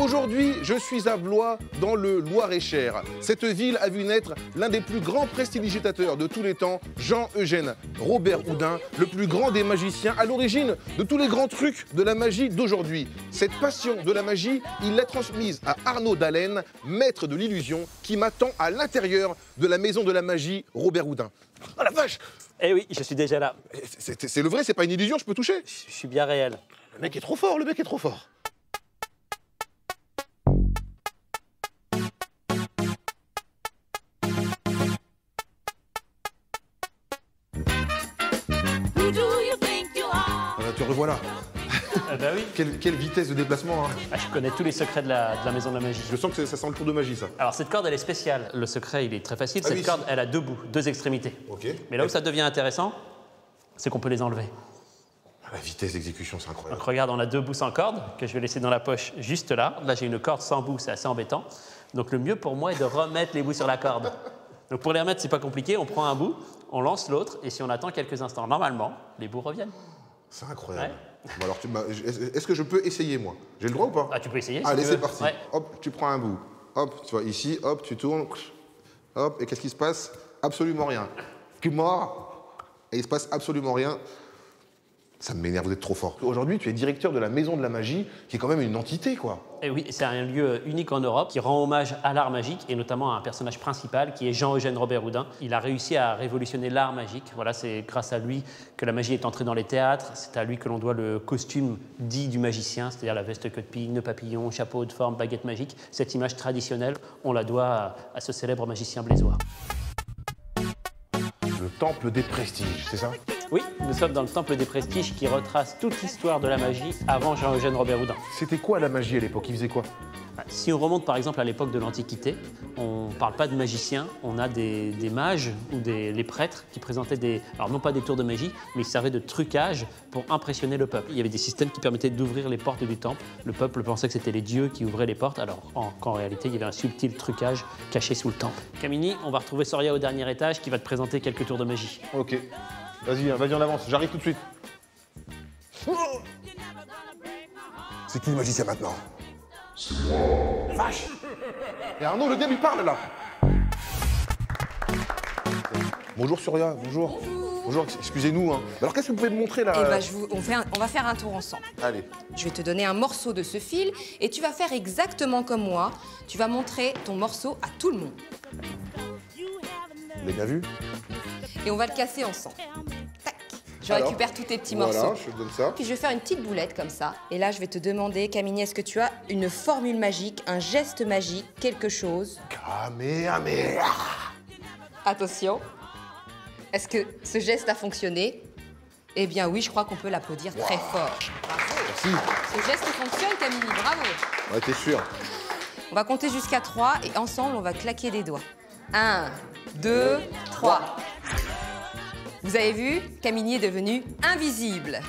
Aujourd'hui, je suis à Blois, dans le Loir-et-Cher. Cette ville a vu naître l'un des plus grands prestidigitateurs de tous les temps, Jean-Eugène Robert Houdin, le plus grand des magiciens, à l'origine de tous les grands trucs de la magie d'aujourd'hui. Cette passion de la magie, il l'a transmise à Arnaud Dallène, maître de l'illusion, qui m'attend à l'intérieur de la maison de la magie Robert Houdin. Oh la vache! Eh oui, je suis déjà là. C'est le vrai, c'est pas une illusion, je peux toucher? Je suis bien réel. Le mec est trop fort, le mec est trop fort. Te revoilà. Bah oui. Quelle vitesse de déplacement, hein. Ah, je connais tous les secrets de la maison de la magie. Je sens que ça sent le tour de magie, ça. Alors cette corde, elle est spéciale. Le secret, il est très facile. Ah Cette oui, corde, elle a deux bouts, deux extrémités. Ok. Mais là où ça devient intéressant, c'est qu'on peut les enlever. La vitesse d'exécution, c'est incroyable. Donc regarde, on a deux bouts sans corde que je vais laisser dans la poche juste là. Là, j'ai une corde sans bout, c'est assez embêtant. Donc le mieux pour moi est de remettre les bouts sur la corde. Donc pour les remettre, c'est pas compliqué. On prend un bout, on lance l'autre, et si on attend quelques instants, normalement, les bouts reviennent. C'est incroyable. Ouais. Bon, alors, est-ce que je peux essayer, moi? J'ai le droit ou pas? Ah, tu peux essayer. Allez, si c'est parti. Ouais. Hop, tu prends un bout. Hop, tu vois, ici, hop, tu tournes. Hop, et qu'est-ce qui se passe? Absolument rien. Tu mords, et il se passe absolument rien. Ça m'énerve, vous êtes trop fort. Aujourd'hui, tu es directeur de la Maison de la Magie, qui est quand même une entité, quoi. Et oui, c'est un lieu unique en Europe qui rend hommage à l'art magique et notamment à un personnage principal qui est Jean-Eugène Robert Houdin. Il a réussi à révolutionner l'art magique. Voilà, c'est grâce à lui que la magie est entrée dans les théâtres. C'est à lui que l'on doit le costume dit du magicien, c'est-à-dire la veste queue de pique, nœud papillon, chapeau de forme, baguette magique. Cette image traditionnelle, on la doit à ce célèbre magicien blésois. Le temple des prestiges, c'est ça? Oui, nous sommes dans le temple des prestiges qui retrace toute l'histoire de la magie avant Jean-Eugène Robert Houdin. C'était quoi la magie à l'époque? Il faisait quoi? Si on remonte par exemple à l'époque de l'Antiquité, on ne parle pas de magiciens, on a des mages ou les prêtres qui présentaient alors non pas des tours de magie, mais ils servaient de trucage pour impressionner le peuple. Il y avait des systèmes qui permettaient d'ouvrir les portes du temple. Le peuple pensait que c'était les dieux qui ouvraient les portes, alors qu'en réalité il y avait un subtil trucage caché sous le temple. Camini, on va retrouver Soria au dernier étage qui va te présenter quelques tours de magie. Ok. Vas-y, vas-y, on avance, j'arrive tout de suite. C'est qui le magicien maintenant? C'est moi. Vache! Et Arnaud, le diable, il parle là! Bonjour Surya, bonjour. Bonjour, excusez-nous. Hein. Alors qu'est-ce que vous pouvez me montrer là? Eh ben, on va faire un tour ensemble. Allez. Je vais te donner un morceau de ce fil et tu vas faire exactement comme moi. Tu vas montrer ton morceau à tout le monde. Vous l'avez bien vu? Et on va le casser ensemble. Tac. Je Alors, récupère tous tes petits voilà, morceaux. je te donne ça. Puis je vais faire une petite boulette comme ça. Et là, je vais te demander, Camini, est-ce que tu as une formule magique, un geste magique, quelque chose? Kamehameha. Attention. Est-ce que ce geste a fonctionné? Eh bien oui, je crois qu'on peut l'applaudir très fort. Bravo. Merci. Ce geste fonctionne, Camini, bravo. Ouais, t'es sûr? On va compter jusqu'à 3 et ensemble, on va claquer des doigts. 1, 2, 3. Vous avez vu, Camini est devenu invisible.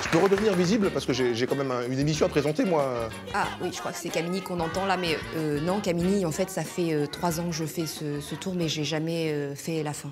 Je peux redevenir visible parce que j'ai quand même une émission à présenter, moi. Ah oui, je crois que c'est Camini qu'on entend là, mais non, Camini, en fait, ça fait 3 ans que je fais ce tour, mais j'ai jamais fait la fin.